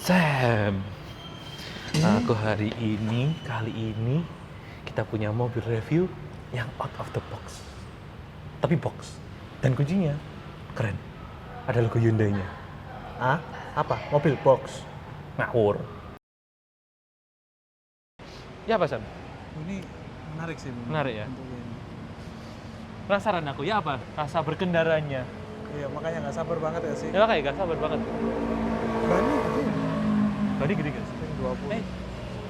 Sam, kali ini kita punya mobil review yang out of the box. Tapi box dan kuncinya keren. Ada logo Hyundai-nya. Ah, apa? Mobil box. Ngawur. Ya apa, Sam? Ini menarik sih. Menarik ya? Untuk ini. Penasaran aku, ya apa? Rasa berkendaranya. Iya, makanya nggak sabar banget ya sih. Ya kayak gak sabar banget. Bani gede. Tadi gede gak sih?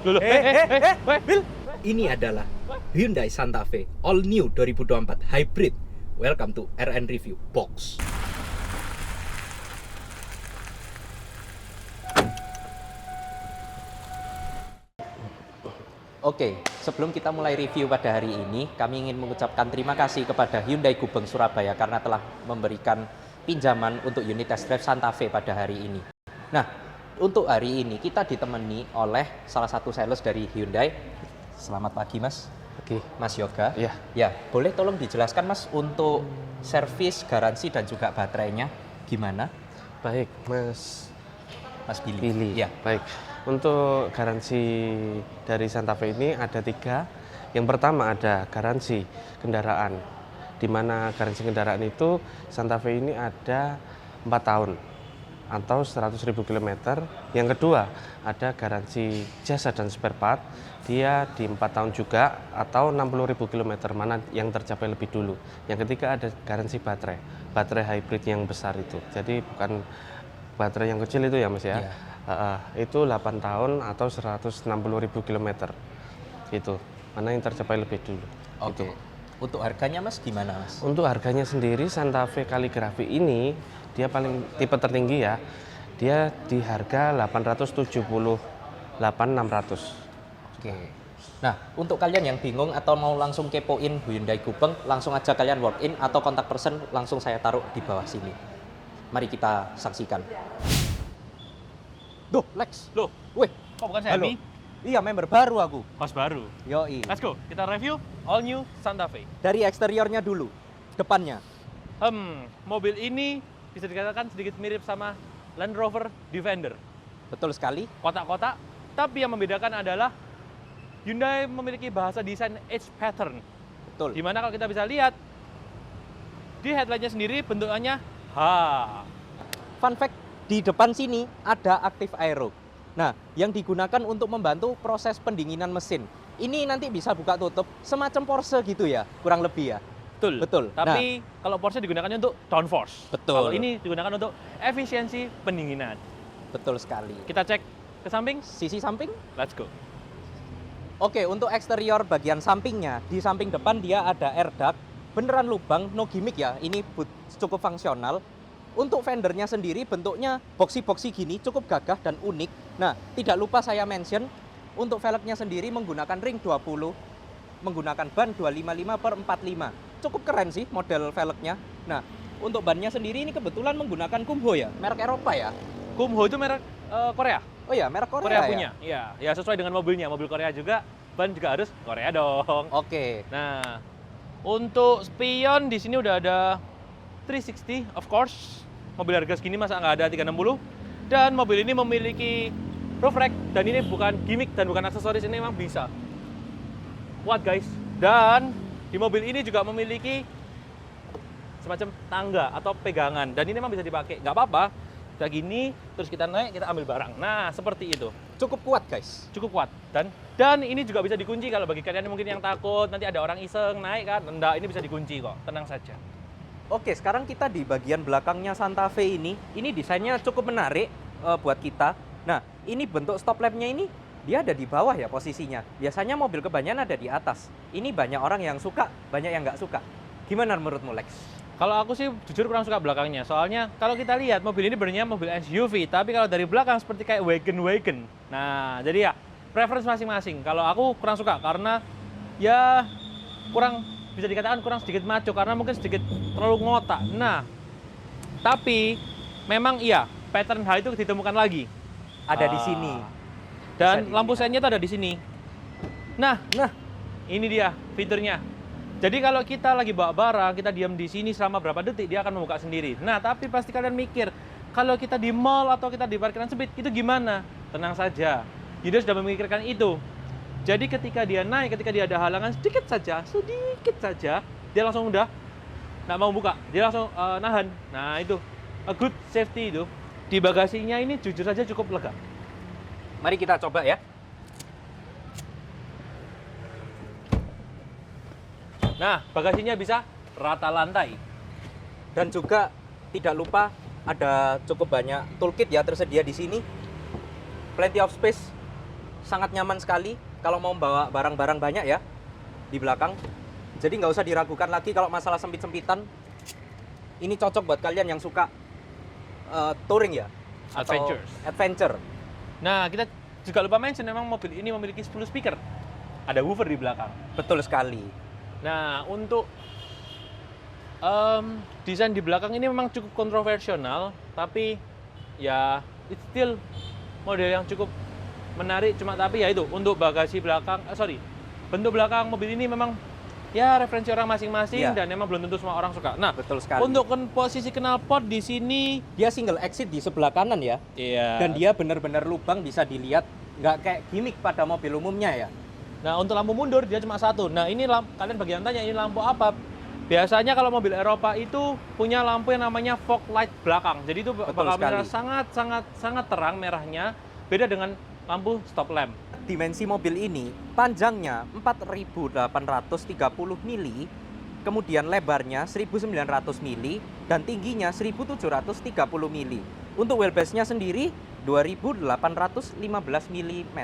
20. Bil! Ini adalah Hyundai Santa Fe All New 2024 Hybrid. Welcome to RN Review Box. Oke, sebelum kita mulai review pada hari ini, kami ingin mengucapkan terima kasih kepada Hyundai Gubeng Surabaya karena telah memberikan pinjaman untuk unit test drive Santa Fe pada hari ini. Nah, untuk hari ini kita ditemani oleh salah satu sales dari Hyundai. Selamat pagi, Mas. Oke. Mas Yoga. Iya. Ya, boleh tolong dijelaskan, Mas, untuk servis, garansi dan juga baterainya gimana? Baik, Mas Billy. Billy. Ya. Baik, untuk garansi dari Santa Fe ini ada 3. Yang pertama ada garansi kendaraan, di mana garansi kendaraan itu Santa Fe ini ada 4 tahun atau 100.000 km. Yang kedua ada garansi jasa dan spare part, dia di 4 tahun juga atau 60.000 km, mana yang tercapai lebih dulu. Yang ketiga ada garansi baterai hybrid yang besar itu, jadi bukan baterai yang kecil itu ya, Mas ya. Itu 8 tahun atau 160.000 km itu, mana yang tercapai lebih dulu. Oke. Gitu. Untuk harganya, Mas, gimana, Mas? Untuk harganya sendiri Santa Fe Kaligrafi ini dia paling tipe tertinggi ya, dia di harga 878.600. Oke. Nah, untuk kalian yang bingung atau mau langsung kepoin Hyundai Gubeng, langsung aja kalian walk in atau kontak person langsung saya taruh di bawah sini. Mari kita saksikan. Duh, Lex. Loh, Wih, kok bukan halo. Sammy? Iya, member baru aku. Host baru. Yoi. Let's go, kita review all new Santa Fe. Dari eksteriornya dulu, depannya. Mobil ini bisa dikatakan sedikit mirip sama Land Rover Defender. Betul sekali. Kotak-kotak, tapi yang membedakan adalah Hyundai memiliki bahasa desain edge pattern. Betul. Dimana kalau kita bisa lihat, di headlightnya sendiri bentukannya H. Fun fact, di depan sini ada Active Aero. Nah, yang digunakan untuk membantu proses pendinginan mesin. Ini nanti bisa buka tutup, semacam Porsche gitu ya, kurang lebih ya. Betul. Betul. Tapi kalau Porsche digunakannya untuk downforce. Betul. Kalau ini digunakan untuk efisiensi pendinginan. Betul sekali. Kita cek ke samping. Sisi samping. Let's go. Oke, untuk eksterior bagian sampingnya, di samping depan dia ada air duct, beneran lubang, no gimmick ya, ini cukup fungsional. Untuk fendernya sendiri bentuknya boxy-boxy gini, cukup gagah dan unik. Nah, tidak lupa saya mention, untuk velgnya sendiri menggunakan ring 20, menggunakan ban 255/45. Cukup keren sih model velgnya. Nah, untuk bannya sendiri ini kebetulan menggunakan Kumho ya, merek Eropa ya. Kumho itu merek Korea. Oh ya, merek Korea, Korea ya? punya. Iya, ya sesuai dengan mobilnya. Mobil Korea juga, ban juga harus Korea dong. Oke. Nah, untuk spion di sini udah ada 360, of course. Mobil harga segini masa nggak ada 360. Dan mobil ini memiliki roof rack, dan ini bukan gimmick dan bukan aksesoris, ini memang bisa. Kuat guys. Dan di mobil ini juga memiliki semacam tangga atau pegangan, dan ini memang bisa dipakai. Nggak apa-apa, kayak gini, terus kita naik, kita ambil barang. Nah, seperti itu. Cukup kuat guys. Cukup kuat. Dan ini juga bisa dikunci kalau bagi kalian mungkin yang takut nanti ada orang iseng naik kan. Enggak, ini bisa dikunci kok. Tenang saja. Oke, sekarang kita di bagian belakangnya Santa Fe ini. Ini desainnya cukup menarik buat kita. Nah, ini bentuk stop lampnya ini, dia ada di bawah ya posisinya. Biasanya mobil kebanyakan ada di atas. Ini banyak orang yang suka, banyak yang nggak suka. Gimana menurutmu, Lex? Kalau aku sih jujur kurang suka belakangnya. Soalnya kalau kita lihat mobil ini sebenarnya mobil SUV, tapi kalau dari belakang seperti kayak wagon. Nah, jadi ya preference masing-masing. Kalau aku kurang suka karena ya kurang, bisa dikatakan kurang sedikit maco karena mungkin sedikit terlalu ngotak. Nah, tapi memang iya, pattern H itu ditemukan lagi. Ada di sini. Dan Bisa lampu dilihat. sennya itu ada di sini. Nah, ini dia fiturnya. Jadi kalau kita lagi bawa barang, kita diam di sini selama berapa detik, dia akan membuka sendiri. Nah, tapi pasti kalian mikir, kalau kita di mall atau kita di parkiran sempit, itu gimana? Tenang saja, Hyundai sudah memikirkan itu. Jadi ketika dia naik, ketika dia ada halangan sedikit saja, dia langsung udah nggak mau buka, dia langsung nahan. Nah itu, a good safety itu. Di bagasinya ini jujur saja cukup lega. Mari kita coba ya. Nah, bagasinya bisa rata lantai. Dan juga tidak lupa ada cukup banyak toolkit ya tersedia di sini. Plenty of space, sangat nyaman sekali kalau mau bawa barang-barang banyak ya di belakang. Jadi nggak usah diragukan lagi kalau masalah sempit-sempitan. Ini cocok buat kalian yang suka touring ya, atau adventure. Nah, kita juga lupa mention memang mobil ini memiliki 10 speaker. Ada woofer di belakang. Betul sekali. Nah, untuk desain di belakang ini memang cukup kontroversial, tapi ya it's still model yang cukup menarik. Cuma tapi ya itu untuk bagasi belakang, bentuk belakang mobil ini memang ya referensi orang masing-masing dan memang belum tentu semua orang suka. Nah, betul sekali. untuk posisi knalpot di sini Dia single exit di sebelah kanan ya. iya. Dan dia benar-benar lubang bisa dilihat, nggak kayak gimmick pada mobil umumnya ya. Nah, untuk lampu mundur dia cuma satu. Nah, ini kalian bagian tanya ini lampu apa? Biasanya kalau mobil Eropa itu punya lampu yang namanya fog light belakang. Jadi itu bakal merah sangat terang merahnya, beda dengan lampu stop lamp. Dimensi mobil ini panjangnya 4.830 mili, kemudian lebarnya 1.900 mili dan tingginya 1.730 mili. Untuk wheelbase-nya sendiri 2.815 mm.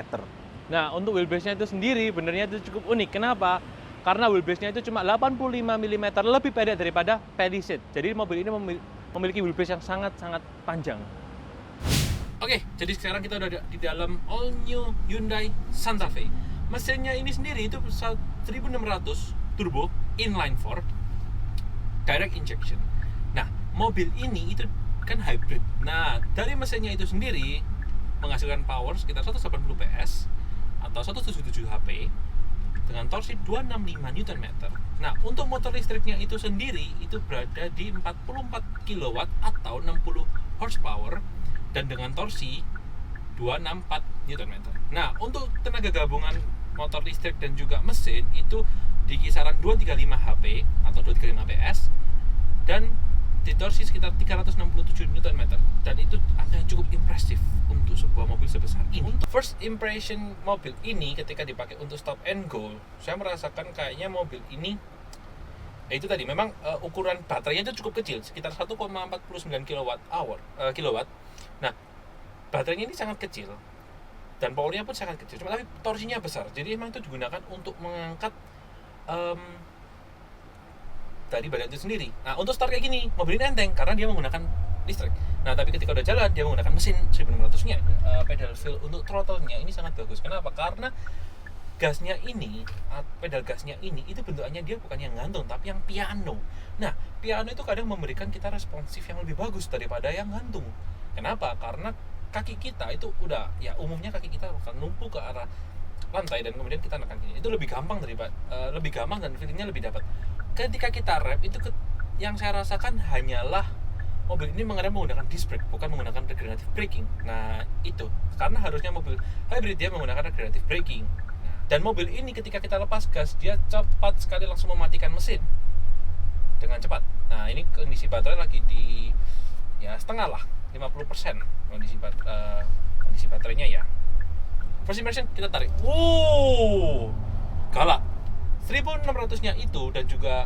Nah, untuk wheelbase-nya itu sendiri benernya itu cukup unik. Kenapa? Karena wheelbase-nya itu cuma 85 mm lebih pendek daripada Palisade. Jadi mobil ini memiliki wheelbase yang sangat-sangat panjang. Oke, jadi sekarang kita udah di dalam all new Hyundai Santa Fe. Mesinnya ini sendiri itu 1600 turbo inline 4 direct injection. Nah, mobil ini itu kan hybrid. Nah, dari mesinnya itu sendiri menghasilkan power sekitar 180 PS atau 177 HP dengan torsi 265 Nm. Nah, untuk motor listriknya itu sendiri itu berada di 44 kW atau 60 horsepower dan dengan torsi 264 Nm. Nah, untuk tenaga gabungan motor listrik dan juga mesin itu di kisaran 235 HP atau 235 PS dan di torsi sekitar 367 Nm, dan itu angka yang cukup impresif untuk sebuah mobil sebesar ini. First impression mobil ini ketika dipakai untuk stop and go, saya merasakan kayaknya mobil ini itu tadi memang ukuran baterainya itu cukup kecil, sekitar 1,49 kilowatt. Nah, baterainya ini sangat kecil dan powernya pun sangat kecil, cuma tapi torsinya besar. Jadi memang itu digunakan untuk mengangkat dari badan itu sendiri. Nah, untuk start kayak gini, mobil ini enteng karena dia menggunakan listrik. Nah, tapi ketika udah jalan, dia menggunakan mesin 1600-nya. Pedal feel untuk throttle-nya ini sangat bagus. Kenapa? Karena gasnya ini, pedal gasnya ini, itu bentukannya dia bukan yang gantung, tapi yang piano. Nah, piano itu kadang memberikan kita responsif yang lebih bagus daripada yang gantung. Kenapa? Karena kaki kita itu udah, ya umumnya kaki kita akan numpuk ke arah lantai dan kemudian kita nekan gini. Itu lebih gampang lebih gampang dan feelingnya lebih dapat. Ketika kita rem itu yang saya rasakan hanyalah mobil ini mengerem menggunakan disc brake, bukan menggunakan regenerative braking. Nah, itu karena harusnya mobil hybrid dia menggunakan regenerative braking. Dan mobil ini ketika kita lepas gas dia cepat sekali langsung mematikan mesin dengan cepat. Nah, ini kondisi baterai lagi di ya setengah lah, 50% kondisi baterainya ya. First impression kita tarik. Wow, galak. 1600-nya itu dan juga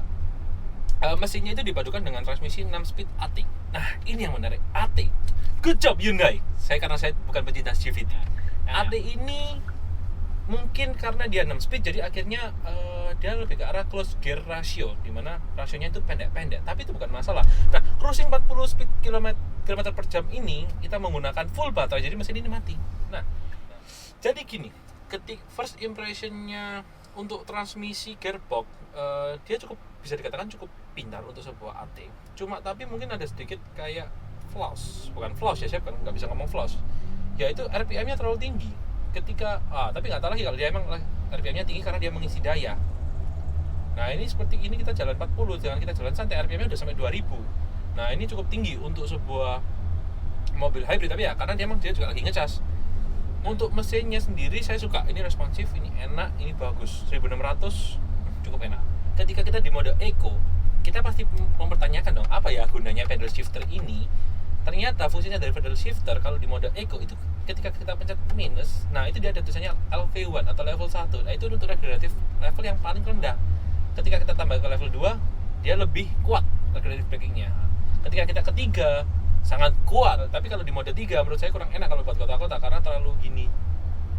mesinnya itu dipadukan dengan transmisi 6 speed AT. Nah, ini yang menarik, AT. Good job Hyundai. Karena saya bukan pecinta CVT. AT ini mungkin karena dia 6 speed jadi akhirnya dia lebih ke arah close gear ratio, di mana rasionya itu pendek-pendek, tapi itu bukan masalah. Nah, cruising 40 speed kilometer per jam ini kita menggunakan full baterai, jadi mesin ini mati. Nah, jadi gini, first impression-nya untuk transmisi gearbox dia bisa dikatakan cukup pintar untuk sebuah AT. Cuma tapi mungkin ada sedikit kayak bukan flaws ya, saya nggak bisa ngomong flaws. Yaitu RPM-nya terlalu tinggi. Tapi nggak tahu lagi kalau dia emang RPM-nya tinggi karena dia mengisi daya. Nah, ini seperti ini kita jalan 40, jangan kita jalan santai, RPM-nya udah sampai 2000. Nah, ini cukup tinggi untuk sebuah mobil hybrid, tapi ya karena dia juga lagi ngecas. Untuk mesinnya sendiri saya suka, ini responsif, ini enak, ini bagus. 1600 cukup enak. Ketika kita di mode eco, kita pasti mempertanyakan dong, apa ya gunanya pedal shifter ini? Ternyata fungsinya dari pedal shifter kalau di mode eco itu ketika kita pencet minus, nah itu dia ada tulisannya LV1 atau level 1. Nah itu untuk regeneratif level yang paling rendah. Ketika kita tambah ke level 2, dia lebih kuat regeneratif brakingnya. Ketika kita ketiga, sangat kuat. Tapi kalau di mode 3 menurut saya kurang enak kalau buat kota-kota karena terlalu gini.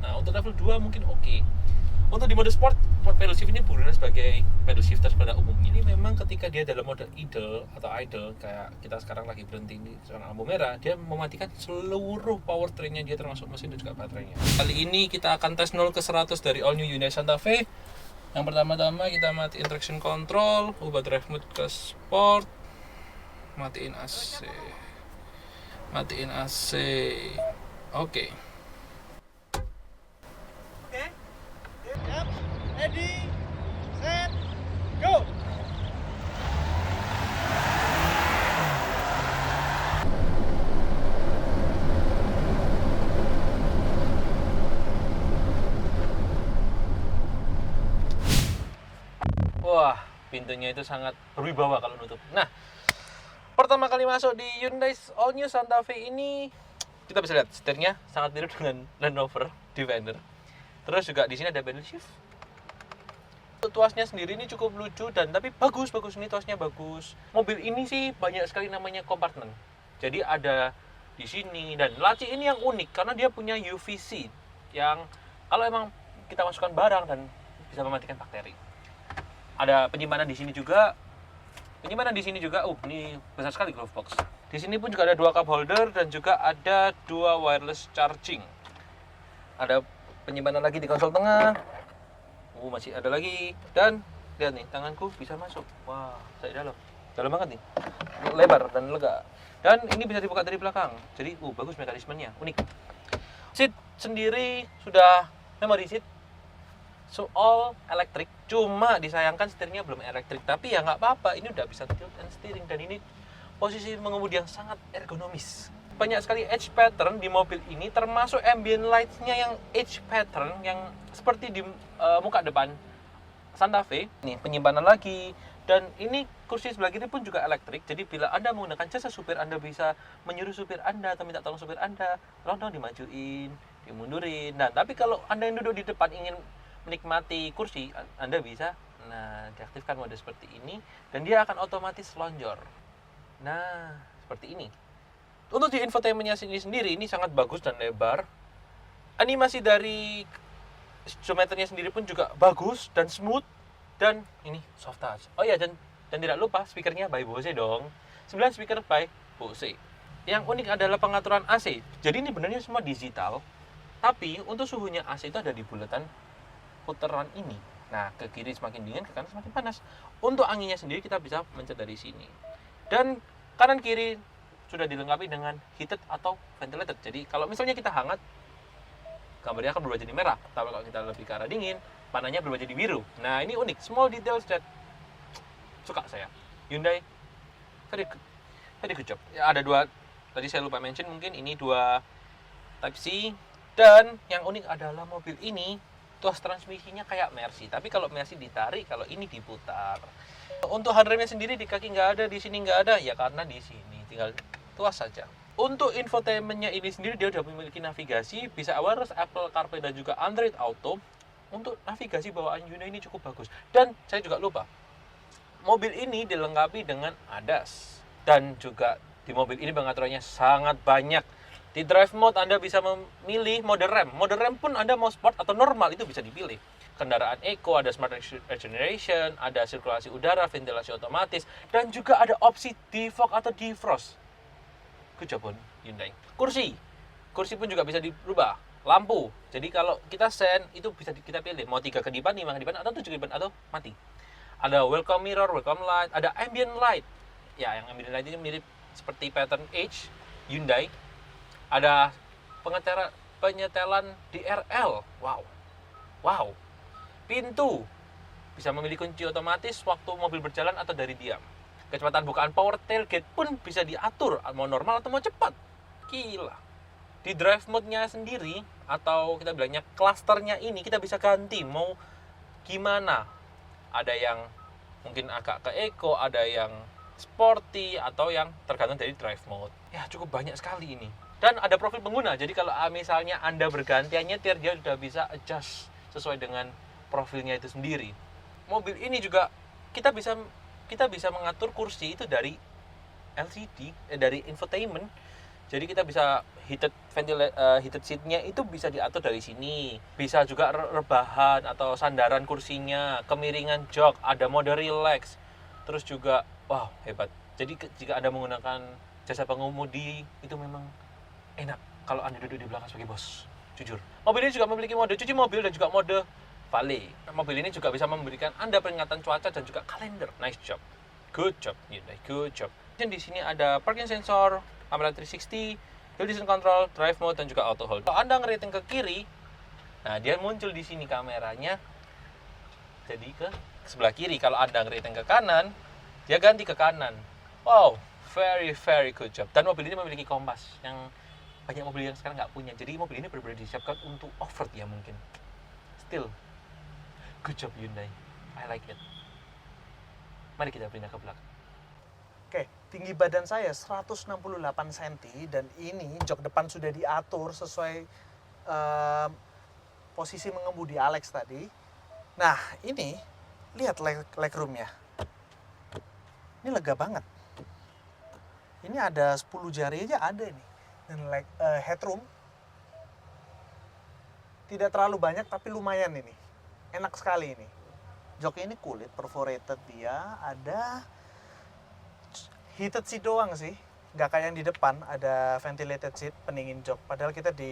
Nah untuk level 2 mungkin oke. Untuk di mode sport pedal shift ini berguna sebagai pedal shifter pada umumnya. Ini memang ketika dia dalam mode idle atau idle, kayak kita sekarang lagi berhenti di zona lampu merah, dia mematikan seluruh powertrainnya, dia termasuk mesin dan juga baterainya. Kali ini kita akan tes 0 ke 100 dari all new Hyundai Santa Fe. Yang pertama-tama kita matiin traction control, ubah drive mode ke sport, matiin AC. Matiin AC. Oke. Ready, set, go! Wah, pintunya itu sangat berwibawa kalau nutup. Nah, pertama kali masuk di Hyundai All New Santa Fe ini, kita bisa lihat setirnya sangat mirip dengan Land Rover Defender. Terus juga di sini ada pedal shift. Tuasnya sendiri ini cukup lucu dan tapi bagus ini tuasnya bagus. Mobil ini sih banyak sekali namanya kompartemen. Jadi ada di sini dan laci ini yang unik karena dia punya UVC yang kalau emang kita masukkan barang dan bisa mematikan bakteri. Ada penyimpanan di sini juga. Ini besar sekali glove box. Di sini pun juga ada 2 cup holder dan juga ada 2 wireless charging. Ada penyimpanan lagi di konsol tengah. Masih ada lagi. Dan lihat nih, tanganku bisa masuk. Wah, saya dalam banget nih, lebar dan lega. Dan ini bisa dibuka dari belakang. Jadi bagus mekanismenya, unik. Seat sendiri sudah memory seat, so all electric. Cuma disayangkan setirnya belum elektrik, tapi ya nggak apa-apa, ini udah bisa tilt and steering. Dan ini posisi mengemudi yang sangat ergonomis. Banyak sekali edge pattern di mobil ini, termasuk ambient lights-nya yang edge pattern yang seperti di muka depan Santa Fe. Nih, penyimpanan lagi. Dan ini kursi sebelah kiri pun juga elektrik. Jadi bila Anda menggunakan jasa supir, Anda bisa menyuruh supir Anda atau minta tolong supir Anda, tolong dong dimajuin, dimundurin. Nah, tapi kalau Anda yang duduk di depan ingin menikmati kursi, Anda bisa diaktifkan mode seperti ini dan dia akan otomatis lonjor. Nah, seperti ini. Untuk di infotainmentnya sendiri ini sangat bagus dan lebar. Animasi dari geometernya sendiri pun juga bagus dan smooth. Dan ini soft touch. Oh iya, dan tidak lupa speakernya by Bose dong. 9 speaker by Bose. Yang unik adalah pengaturan AC. Jadi ini benernya semua digital. Tapi untuk suhunya AC itu ada di bulatan puteran ini. Nah, ke kiri semakin dingin, ke kanan semakin panas. Untuk anginnya sendiri kita bisa mencet dari sini. Dan kanan kiri sudah dilengkapi dengan heated atau ventilated. Jadi kalau misalnya kita hangat, gambarnya akan berubah jadi merah. Tapi kalau kita lebih ke arah dingin, warnanya berubah jadi biru. Nah, ini unik, small details that suka saya. Hyundai very good job. Ya, ada 2, tadi saya lupa mention, mungkin ini 2 Type C. Dan yang unik adalah mobil ini tuas transmisinya kayak Mercy, tapi kalau Mercy ditarik, kalau ini diputar. Untuk handremnya sendiri di kaki nggak ada, di sini nggak ada, ya karena di sini tinggal tuas saja. Untuk infotainmentnya ini sendiri dia sudah memiliki navigasi, bisa wireless Apple CarPlay dan juga Android Auto. Untuk navigasi bawaan Hyundai ini cukup bagus. Dan saya juga lupa, mobil ini dilengkapi dengan ADAS. Dan juga di mobil ini pengaturannya sangat banyak. Di drive mode Anda bisa memilih mode rem. Mode rem pun Anda mau sport atau normal itu bisa dipilih. Kendaraan eco, ada smart regeneration, ada sirkulasi udara, ventilasi otomatis, dan juga ada opsi defog atau defrost. Good job on Hyundai. Kursi pun juga bisa dirubah. Lampu, jadi kalau kita send itu bisa kita pilih mau 3 kedipan, 5 kedipan, atau 7 kedipan, atau mati. Ada welcome mirror, welcome light, ada ambient light. Ya, yang ambient light ini mirip seperti pattern H Hyundai. Ada penyetelan DRL. Wow. Pintu bisa memilih kunci otomatis waktu mobil berjalan atau dari diam. Kecepatan bukaan power tailgate pun bisa diatur mau normal atau mau cepat. Gila. Di drive mode-nya sendiri, atau kita bilangnya klasternya ini, kita bisa ganti mau gimana. Ada yang mungkin agak ke eco, ada yang sporty, atau yang tergantung dari drive mode. Ya, cukup banyak sekali ini. Dan ada profil pengguna, jadi kalau misalnya Anda bergantian nyetir, dia sudah bisa adjust sesuai dengan profilnya itu sendiri. Mobil ini juga kita bisa mengatur kursi itu dari LCD, dari infotainment. Jadi kita bisa heated seat-nya itu bisa diatur dari sini. Bisa juga rebahan atau sandaran kursinya, kemiringan jok, ada mode relax. Terus juga, wow, hebat. Jadi jika Anda menggunakan jasa pengemudi, itu memang enak kalau Anda duduk di belakang sebagai bos. Jujur. Mobil ini juga memiliki mode cuci mobil dan juga mode valet. Mobil ini juga bisa memberikan Anda peringatan cuaca dan juga kalender. Nice job. Good job, Hyundai. Good job. Dan di sini ada parking sensor, kamera 360, hill descent control, drive mode, dan juga auto hold. Kalau Anda ngeriting ke kiri, nah dia muncul di sini kameranya jadi ke sebelah kiri. Kalau Anda ngeriting ke kanan, dia ganti ke kanan. Wow, very good job. Dan mobil ini memiliki kompas yang banyak mobil yang sekarang nggak punya. Jadi mobil ini benar-benar disiapkan untuk off-road ya mungkin. Still, good job Hyundai. I like it. Mari kita pindah ke belakang. Oke, tinggi badan saya 168 cm dan ini jok depan sudah diatur sesuai posisi mengemudi Alex tadi. Nah, ini lihat legroomnya. Ini lega banget. Ini ada 10 jari aja ada ini. Dan headroom tidak terlalu banyak tapi lumayan ini. Enak sekali ini. Joknya ini kulit perforated dia, ada heated seat doang sih, nggak kayak yang di depan ada ventilated seat, pendingin jok. Padahal kita di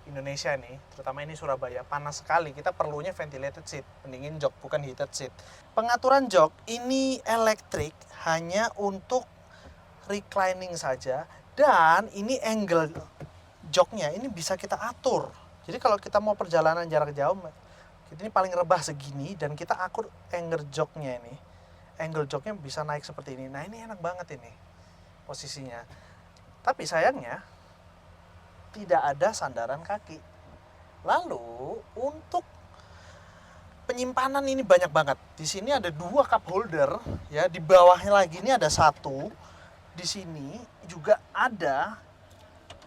Indonesia nih, terutama ini Surabaya, panas sekali. Kita perlunya ventilated seat, pendingin jok, bukan heated seat. Pengaturan jok ini elektrik hanya untuk reclining saja, dan ini angle joknya ini bisa kita atur. Jadi kalau kita mau perjalanan jarak jauh, ini paling rebah segini dan kita atur angle joknya ini. Angle joknya bisa naik seperti ini. Nah, ini enak banget ini posisinya. Tapi sayangnya tidak ada sandaran kaki. Lalu untuk penyimpanan ini banyak banget. Di sini ada 2 cup holder ya, di bawahnya lagi ini ada 1. Di sini juga ada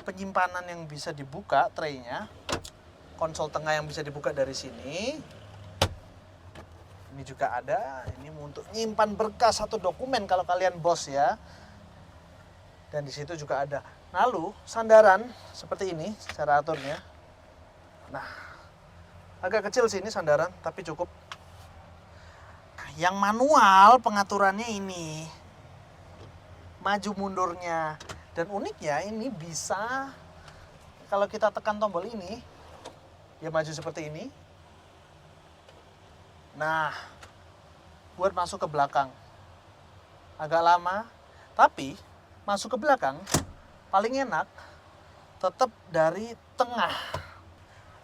penyimpanan yang bisa dibuka traynya. Konsol tengah yang bisa dibuka dari sini. Ini juga ada, ini untuk nyimpan berkas atau dokumen kalau kalian bos ya. Dan di situ juga ada. Lalu sandaran seperti ini cara aturnya. Nah, agak kecil sih ini sandaran, tapi cukup. Yang manual pengaturannya ini, maju mundurnya. Dan uniknya ini bisa, kalau kita tekan tombol ini, dia maju seperti ini. Nah, buat masuk ke belakang agak lama, tapi masuk ke belakang paling enak tetap dari tengah.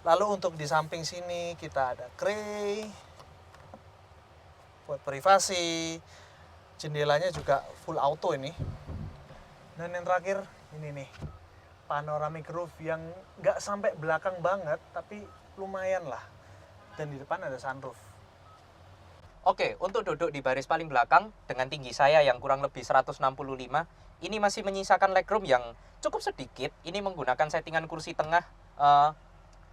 Lalu untuk di samping sini kita ada tray buat privasi, jendelanya juga full auto ini. Dan yang terakhir ini nih, panoramic roof yang nggak sampai belakang banget tapi lumayan lah. Dan di depan ada sunroof. Oke, untuk duduk di baris paling belakang dengan tinggi saya yang kurang lebih 165, ini masih menyisakan legroom yang cukup sedikit. Ini menggunakan settingan kursi tengah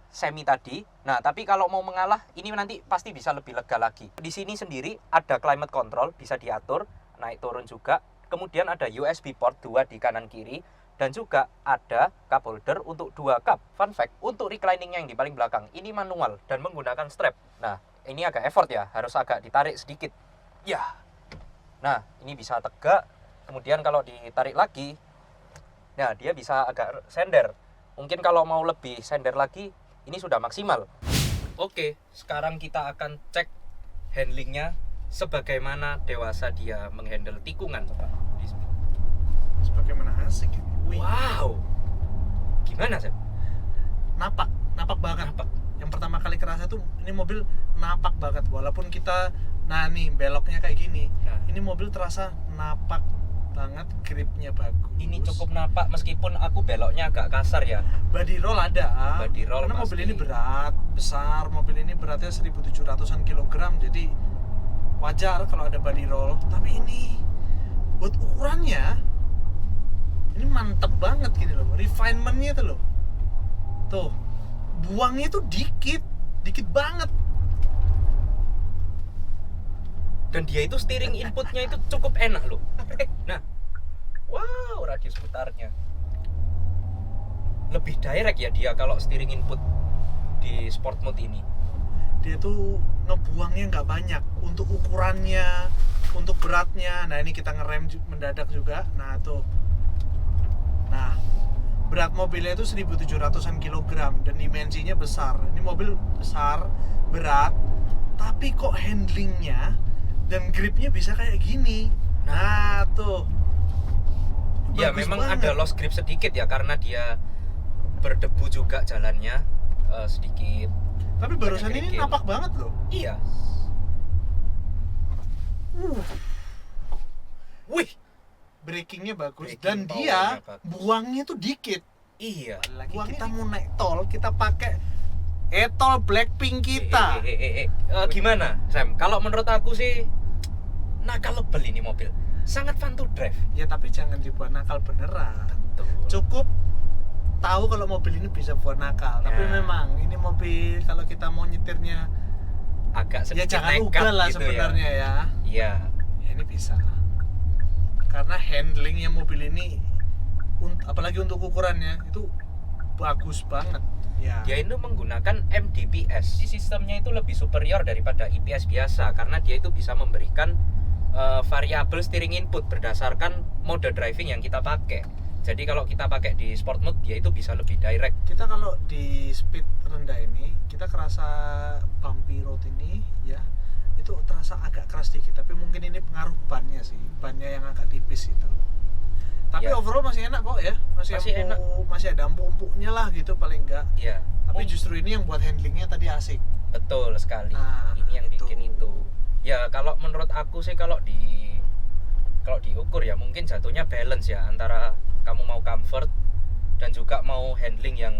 semi tadi. Nah, tapi kalau mau mengalah, ini nanti pasti bisa lebih lega lagi. Di sini sendiri ada climate control, bisa diatur, naik turun juga. Kemudian ada USB port 2 di kanan kiri. Dan juga ada cup holder untuk 2 cup. Fun fact, untuk recliningnya yang di paling belakang, ini manual dan menggunakan strap. Nah, ini agak effort ya, harus agak ditarik sedikit. Ya. Nah, ini bisa tegak. Kemudian kalau ditarik lagi, nah dia bisa agak sender. Mungkin kalau mau lebih sender lagi, ini sudah maksimal. Oke, sekarang kita akan cek handlingnya sebagaimana dewasa dia menghandle tikungan. Sebagaimana asik ini. Wih. Wow. Gimana, Sep? Napak banget. Yang pertama kali kerasa tuh ini mobil napak banget, walaupun kita nih beloknya kayak gini. Nah. Ini mobil terasa napak banget, gripnya bagus. Ini cukup napak meskipun aku beloknya agak kasar ya. Body roll ada. Body roll karena mobil pasti. ini berat, besar. Mobil ini beratnya 1.700-an kilogram, jadi wajar kalau ada body roll. Tapi ini buat ukurannya ini mantep banget gini loh. Refinement-nya itu loh. Tuh, buangnya tuh dikit banget. Dan dia itu steering inputnya itu cukup enak loh. Nah, wow, radius putarnya lebih direct ya dia kalau steering input di sport mode ini. Dia tuh ngebuangnya nggak banyak untuk ukurannya, untuk beratnya. Nah ini kita ngerem mendadak juga. Nah tuh, nah berat mobilnya itu 1.700-an kilogram dan dimensinya besar. Ini mobil besar, berat, tapi kok handlingnya dan gripnya bisa kayak gini. Nah tuh, Ya bagus memang banget. ada lost grip sedikit ya karena dia berdebu juga jalannya sedikit. Tapi barusan ini kerikil. napak banget loh. Iya. Wih, Breakingnya bagus Braking dan dia powernya bagus. buangnya tuh dikit. iya. Lagi kita mau naik tol, kita pakai e-tol Blackpink kita. Gimana, Sam? Kalau menurut aku sih nakalebel ini mobil. Sangat fun to drive. Ya tapi jangan dibuat nakal beneran. Tuh. Cukup tahu kalau mobil ini bisa buat nakal. Tapi Ya. memang ini mobil kalau kita mau nyetirnya Agak ya sedikit jangan nekat ugal lah gitu sebenarnya ya. Iya. Ya ini bisa. Karena handlingnya mobil ini apalagi untuk ukurannya itu bagus banget. Ya. Dia itu menggunakan MDPS. Sistemnya itu lebih superior daripada IPS biasa karena dia itu bisa memberikan variabel steering input berdasarkan mode driving yang kita pakai. Jadi kalau kita pakai di sport mode dia itu bisa lebih direct. Kita kalau di speed rendah ini kita kerasa bumpy road ini ya itu terasa agak keras dikit, tapi mungkin ini pengaruh bannya sih, bannya yang agak tipis itu. Tapi Ya. overall masih enak kok ya, masih Enak. masih ada empuk-empuknya lah gitu paling enggak. Iya. Tapi justru ini yang buat handlingnya tadi asik. Betul sekali. Nah, Ini yang itu. bikin itu. Ya kalau menurut aku sih kalau diukur ya mungkin jatuhnya balance ya antara kamu mau comfort dan juga mau handling yang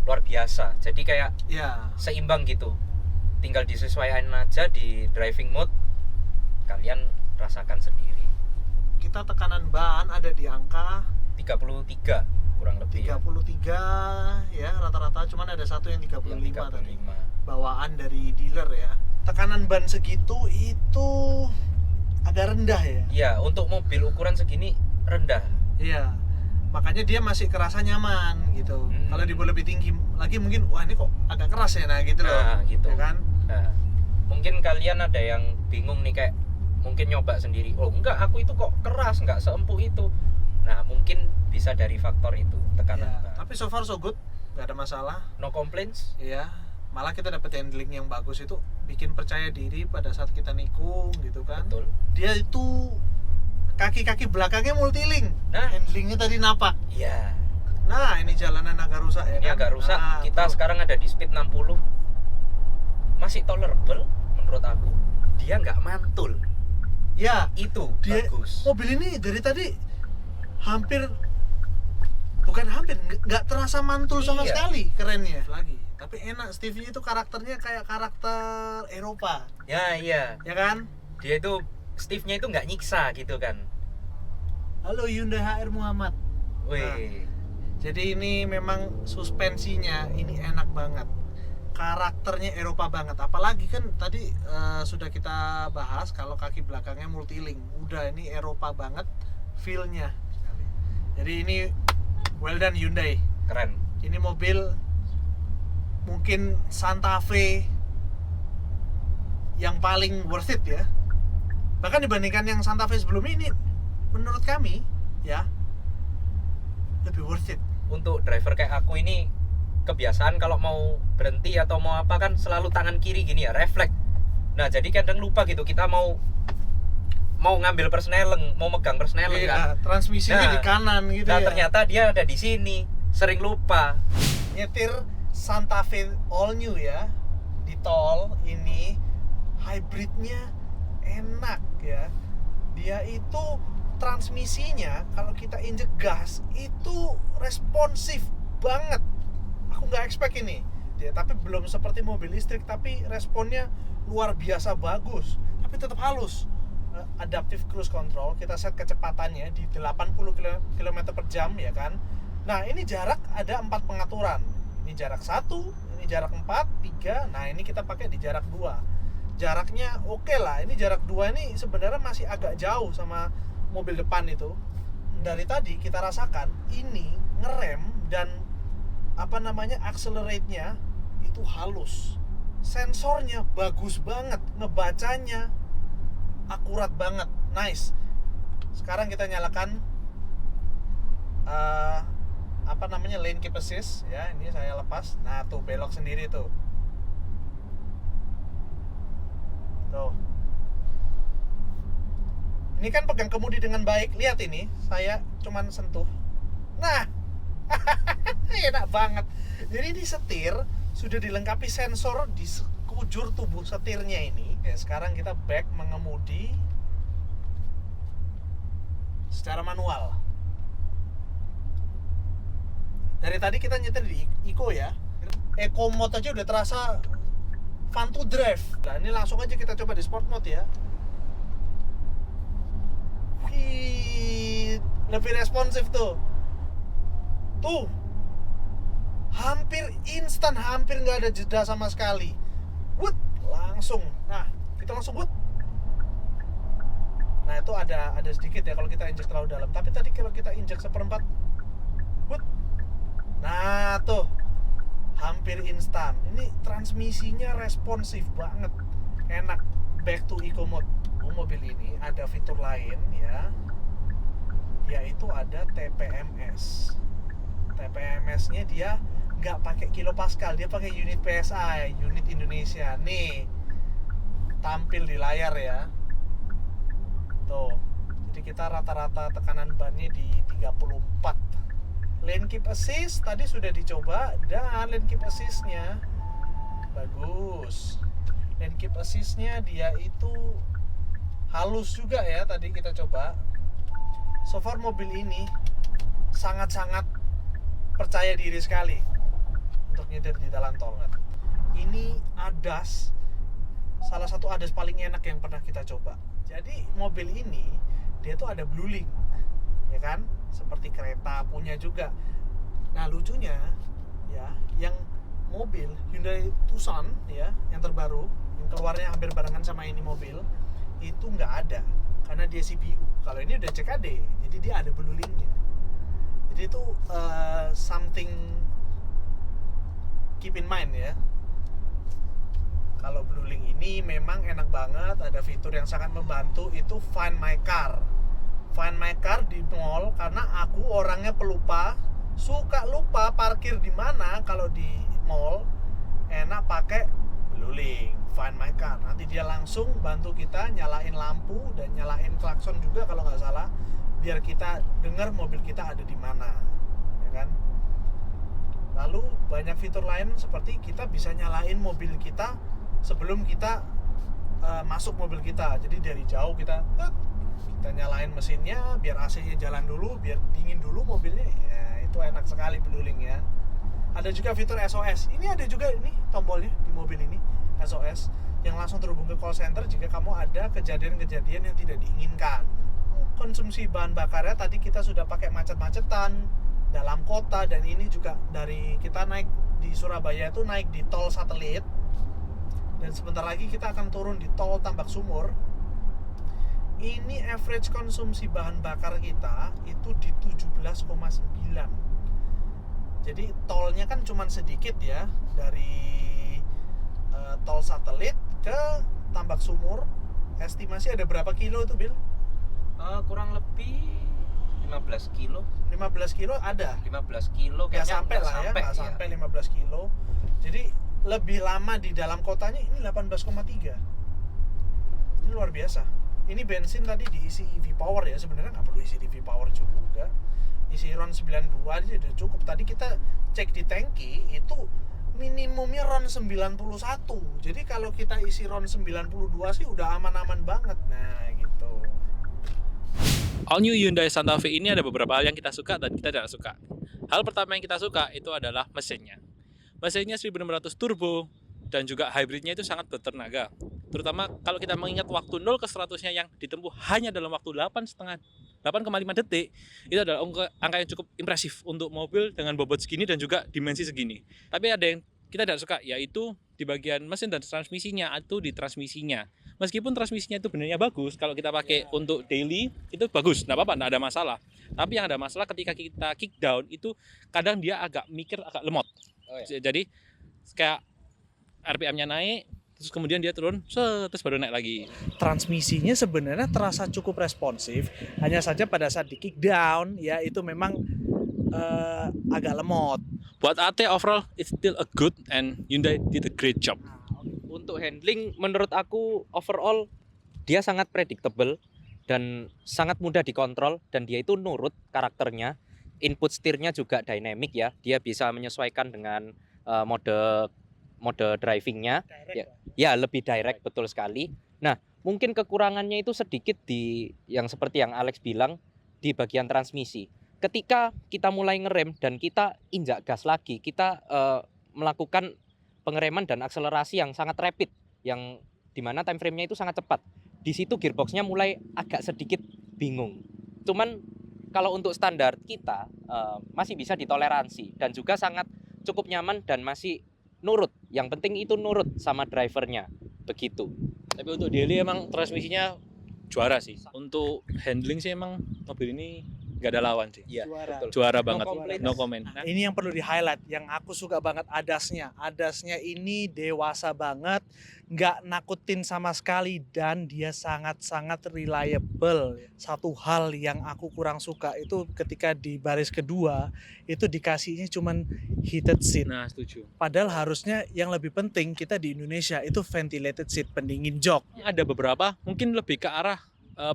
luar biasa. Jadi kayak Ya, seimbang gitu. Tinggal disesuaikan aja di driving mode. Kalian rasakan sendiri. kita tekanan ban ada di angka 33 kurang lebih. 33 ya rata-rata, cuman ada satu yang 35 Yang tadi. 35. Bawaan dari dealer ya. Tekanan ban segitu itu agak rendah ya. Iya, untuk mobil ukuran segini rendah. Iya. Makanya dia masih kerasa nyaman gitu. Hmm. Kalau dibuat lebih tinggi lagi mungkin wah ini kok agak keras ya, nah gitu loh. Nah, gitu. Ya kan? Nah, mungkin kalian ada yang bingung nih kayak mungkin nyoba sendiri. Oh enggak, aku itu kok keras, enggak seempuk itu. Nah, mungkin bisa dari faktor itu, tekanan Ya, ban. tapi so far so good, nggak ada masalah. No complaints. Iya. Malah kita dapat handling yang bagus itu bikin percaya diri pada saat kita nikung gitu kan. Betul. Dia itu kaki-kaki belakangnya multilink. Nah. Handlingnya tadi napak. Iya. Nah, ini jalanan agak rusak ya Ini kan? agak rusak. Nah, Kita tuh. sekarang ada di speed 60. Masih tolerable menurut aku. Dia nggak mantul. Ya, Itu dia bagus. mobil ini dari tadi bukan hampir nggak terasa mantul sama Iya. sekali, kerennya lagi. Tapi enak, Stevie itu karakternya kayak karakter Eropa, Ya, iya. ya kan? Dia itu Steve-nya itu nggak nyiksa gitu kan. Halo Hyundai HR Muhammad. Wih. Jadi ini memang suspensinya ini enak banget. Karakternya Eropa banget. Apalagi kan tadi sudah kita bahas kalau kaki belakangnya multilink. Udah ini Eropa banget feel-nya. Jadi ini well done Hyundai. Keren. Ini mobil mungkin Santa Fe yang paling worth it ya. Bahkan dibandingkan yang Santa Fe sebelum ini menurut kami ya lebih worth it. Untuk driver kayak aku ini kebiasaan kalau mau berhenti atau mau apa kan selalu tangan kiri gini ya, refleks. Nah, jadi kadang lupa gitu kita mau ngambil persneleng, mau megang persneleng kan. Transmisinya Nah, di kanan gitu Nah, ya. ternyata dia ada di sini. Sering lupa. Nyetir Santa Fe all new ya di tol ini hybridnya enak ya. Dia itu transmisinya kalau kita injek gas itu responsif banget. Aku nggak expect ini ya, tapi belum seperti mobil listrik, tapi responnya luar biasa bagus, tapi tetap halus. Adaptive cruise control, kita set kecepatannya di 80 km per jam ya kan. Nah ini jarak ada 4 pengaturan, ini jarak 1, ini jarak 4, 3, nah ini kita pakai di jarak 2. Jaraknya oke lah, ini jarak 2 ini sebenarnya masih agak jauh sama mobil depan itu. Dari tadi kita rasakan ini ngerem dan accelerate-nya itu halus. Sensornya bagus banget, ngebacanya akurat banget, nice. Sekarang kita nyalakan lane keep assist ya, ini saya lepas. Nah tuh belok sendiri tuh. Tuh. Ini kan pegang kemudi dengan baik. Lihat ini, saya cuman sentuh. Nah, enak banget. Jadi di setir sudah dilengkapi sensor di sekujur tubuh setirnya ini. Oke, sekarang kita back mengemudi secara manual. Dari tadi kita nyetir di Eco ya. Eco mode aja udah terasa fun to drive. Nah, ini langsung aja kita coba di sport mode ya. Wih, lebih responsif tuh. Tuh, hampir instan, hampir nggak ada jeda sama sekali. Wut, langsung. Nah, kita langsung wut. Nah, itu ada sedikit ya kalau kita injek terlalu dalam. Tapi tadi kalau kita injek 1/4, wut. Nah, tuh, hampir instan. Ini transmisinya responsif banget, enak. Back to eco mode. Mobil ini ada fitur lain ya, yaitu ada TPMS. TPMS-nya dia nggak pakai kilopascal, dia pakai unit PSI, unit Indonesia. Nih, tampil di layar ya. Tuh, jadi kita rata-rata tekanan bannya di 34. Lane keep assist tadi sudah dicoba, dan lane keep assist-nya bagus. Lane keep assist-nya dia itu halus juga ya, tadi kita coba. So far mobil ini sangat-sangat percaya diri sekali untuk nyetir di jalan tol. Ini ADAS, salah satu ADAS paling enak yang pernah kita coba. Jadi mobil ini dia tuh ada blueling, ya kan? Seperti kereta punya juga. Nah lucunya ya, yang mobil Hyundai Tucson ya, yang terbaru, yang keluarnya hampir barengan sama ini mobil, itu nggak ada karena dia CPU. Kalau ini udah CKD, jadi dia ada bluelingnya. Jadi itu something keep in mind ya. Kalau blueling ini memang enak banget, ada fitur yang sangat membantu, itu Find My Car. Find My Car di mall, karena aku orangnya pelupa, suka lupa parkir di mana kalau di mall. Enak pakai blueling, Find My Car. Nanti dia langsung bantu kita nyalain lampu dan nyalain klakson juga kalau nggak salah, biar kita dengar mobil kita ada di mana, ya kan? Lalu banyak fitur lain seperti kita bisa nyalain mobil kita sebelum kita masuk mobil kita. Jadi dari jauh kita nyalain mesinnya biar AC-nya jalan dulu, biar dingin dulu mobilnya. Ya, itu enak sekali blueling ya. Ada juga fitur SOS. Ini ada juga ini tombolnya di mobil ini, SOS, yang langsung terhubung ke call center jika kamu ada kejadian-kejadian yang tidak diinginkan. Konsumsi bahan bakarnya tadi kita sudah pakai macet-macetan dalam kota, dan ini juga dari kita naik di Surabaya itu naik di tol Satelit, dan sebentar lagi kita akan turun di tol Tambak Sumur. Ini average konsumsi bahan bakar kita itu di 17,9. Jadi tolnya kan cuman sedikit ya, dari tol Satelit ke Tambak Sumur. Estimasi ada berapa kilo itu, Bil? Kurang lebih 15 kilo. 15 kilo ada? 15 kilo Nggak kayaknya sampai lah ya, nggak sampai 15 kilo. Jadi lebih lama di dalam kotanya, ini 18,3. Ini luar biasa. Ini bensin tadi diisi EV Power ya, sebenarnya nggak perlu isi EV Power juga. Isi RON 92 aja udah cukup. Tadi kita cek di tangki itu minimumnya RON 91. Jadi kalau kita isi RON 92 sih udah aman-aman banget. Nah gitu. All New Hyundai Santa Fe ini ada beberapa hal yang kita suka dan kita tidak suka. Hal pertama yang kita suka itu adalah mesinnya. Mesinnya 1600 turbo dan juga hybridnya itu sangat bertenaga. Terutama kalau kita mengingat waktu 0 ke 100-nya yang ditempuh hanya dalam waktu 8,5 detik, itu adalah angka yang cukup impresif untuk mobil dengan bobot segini dan juga dimensi segini. Tapi ada yang kita tidak suka, yaitu di bagian mesin dan transmisinya atau di transmisinya. Meskipun transmisinya itu benarnya bagus, kalau kita pakai untuk daily itu bagus, nggak apa-apa, nggak ada masalah. Tapi yang ada masalah ketika kita kick down itu kadang dia agak mikir, agak lemot. Jadi kayak RPM-nya naik, terus kemudian dia turun, terus baru naik lagi. Transmisinya sebenarnya terasa cukup responsif, hanya saja pada saat di kick down ya itu memang agak lemot. Buat AT overall it's still a good and Hyundai did a great job. Untuk handling menurut aku overall dia sangat predictable dan sangat mudah dikontrol dan dia itu nurut karakternya. Input setirnya juga dynamic ya. Dia bisa menyesuaikan dengan mode drivingnya. Ya, lebih direct betul sekali. Nah, mungkin kekurangannya itu sedikit di yang seperti yang Alex bilang di bagian transmisi. Ketika kita mulai ngerem dan kita injak gas lagi, kita melakukan pengereman dan akselerasi yang sangat rapid, yang dimana time frame-nya itu sangat cepat. Di situ gearbox-nya mulai agak sedikit bingung. Cuman kalau untuk standar kita masih bisa ditoleransi dan juga sangat cukup nyaman dan masih nurut. Yang penting itu nurut sama drivernya, begitu. Tapi untuk daily emang transmisinya juara sih. Untuk handling sih emang mobil ini nggak ada lawan sih. Iya, betul. Juara No banget, complaints. no comment. Nah, ini yang perlu di highlight, yang aku suka banget adasnya. Adasnya ini dewasa banget, nggak nakutin sama sekali dan dia sangat-sangat reliable. Satu hal yang aku kurang suka itu ketika di baris kedua itu dikasihnya cuman heated seat. Nah, setuju. Padahal harusnya yang lebih penting kita di Indonesia itu ventilated seat, pendingin jok. Ada beberapa mungkin lebih ke arah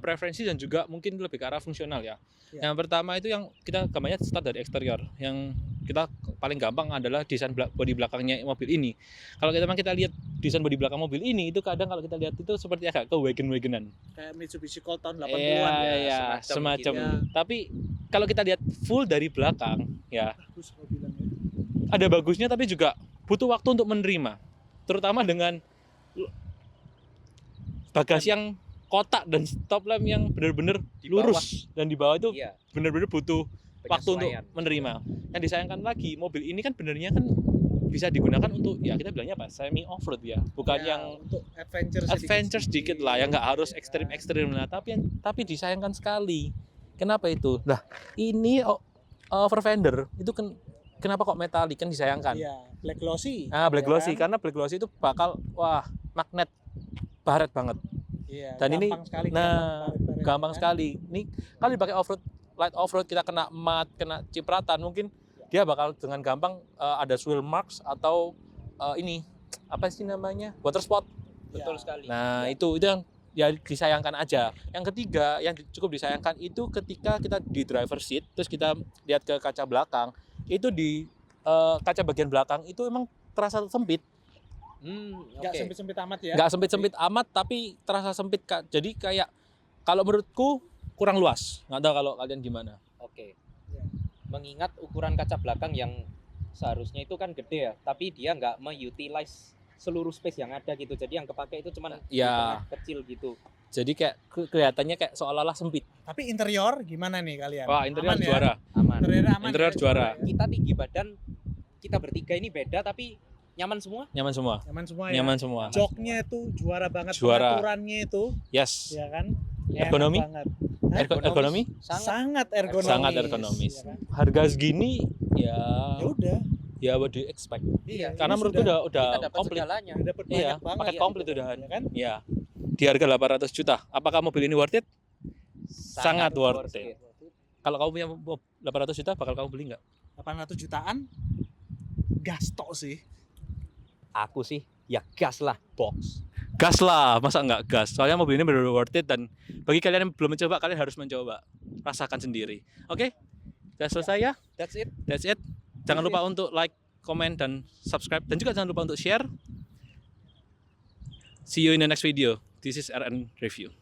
preferensi dan juga mungkin lebih ke arah fungsional ya. Yang pertama itu yang kita gambarnya start dari eksterior. Yang kita paling gampang adalah desain bodi belakangnya mobil ini. Kalau kita lihat desain bodi belakang mobil ini itu kadang kalau kita lihat itu seperti agak ke wagon-wagonan. Kayak Mitsubishi Colt tahun 80-an Iya, semacam. Tapi kalau kita lihat full dari belakang ya Bagus kau bilang ya. ada bagusnya tapi juga butuh waktu untuk menerima. Terutama dengan bagasi yang kotak dan stop lamp yang benar-benar Di bawah. lurus dan di bawah itu Iya, benar-benar butuh waktu untuk penyesuaian. menerima. Yang disayangkan lagi mobil ini kan benernya kan bisa digunakan untuk ya kita bilangnya apa semi off road ya, bukan Ya, yang untuk adventure adventure sedikit lah, yang nggak harus ekstrim lah. Tapi disayangkan sekali. Kenapa itu? Nah ini over fender itu kenapa kok metalik kan disayangkan. Iya, black glossy. Black ya glossy kan? karena black glossy itu bakal magnet baret banget. Iya, Dan ini gampang sekali gampang kan? sekali. Ini kalau dipakai off-road, light off-road kita kena mat, kena cipratan, mungkin dia bakal dengan gampang ada swirl marks atau ini apa sih namanya? Water spot. Betul sekali. Nah, itu yang ya disayangkan aja. Yang ketiga yang cukup disayangkan itu ketika kita di driver seat terus kita lihat ke kaca belakang, itu di kaca bagian belakang itu emang terasa sempit. Nggak sempit-sempit amat ya. Nggak sempit-sempit amat tapi terasa sempit, Kak. Jadi kayak kalau menurutku kurang luas. Nggak tahu kalau kalian gimana. Oke. Ya. Mengingat ukuran kaca belakang yang seharusnya itu kan gede ya, tapi dia nggak mengutilize seluruh space yang ada gitu. Jadi yang kepake itu cuma di Ya. tengah kecil gitu. Jadi kayak kelihatannya kayak seolah-olah sempit. Tapi interior gimana nih kalian? Wah, interior Aman ya? juara. Aman. Interior aman. Interior ya? juara. Ya? Kita tinggi badan, kita bertiga ini beda tapi nyaman semua. Nyaman semua. Nyaman semua ya. Nyaman semua. Joknya itu juara banget, Juara. pengaturannya itu, Yes. ya kan? Ergonomi? Enak banget. Ergonomi? Sangat ergonomis. Sangat ergonomis. Ya kan? Harga segini Ya udah. ya what do you expect? Iya. Karena ini menurutku sudah udah Kita dapat komplit. segalanya. udah dapat Iya, banyak banget. paket ya, komplit udah. ya kan? Ya. Di harga 800 juta. Apakah mobil ini worth it? Sangat worth it. Kalau kamu punya 800 juta bakal kamu beli nggak? 800 jutaan gas tok sih. Aku sih ya gas lah, box. Gas lah, masa nggak gas? Soalnya mobil ini benar-benar worth it dan bagi kalian yang belum mencoba, kalian harus mencoba. Rasakan sendiri. Oke? Sudah selesai ya? That's it. That's it. Jangan lupa untuk like, comment, dan subscribe. Dan juga jangan lupa untuk share. See you in the next video. This is RN Review.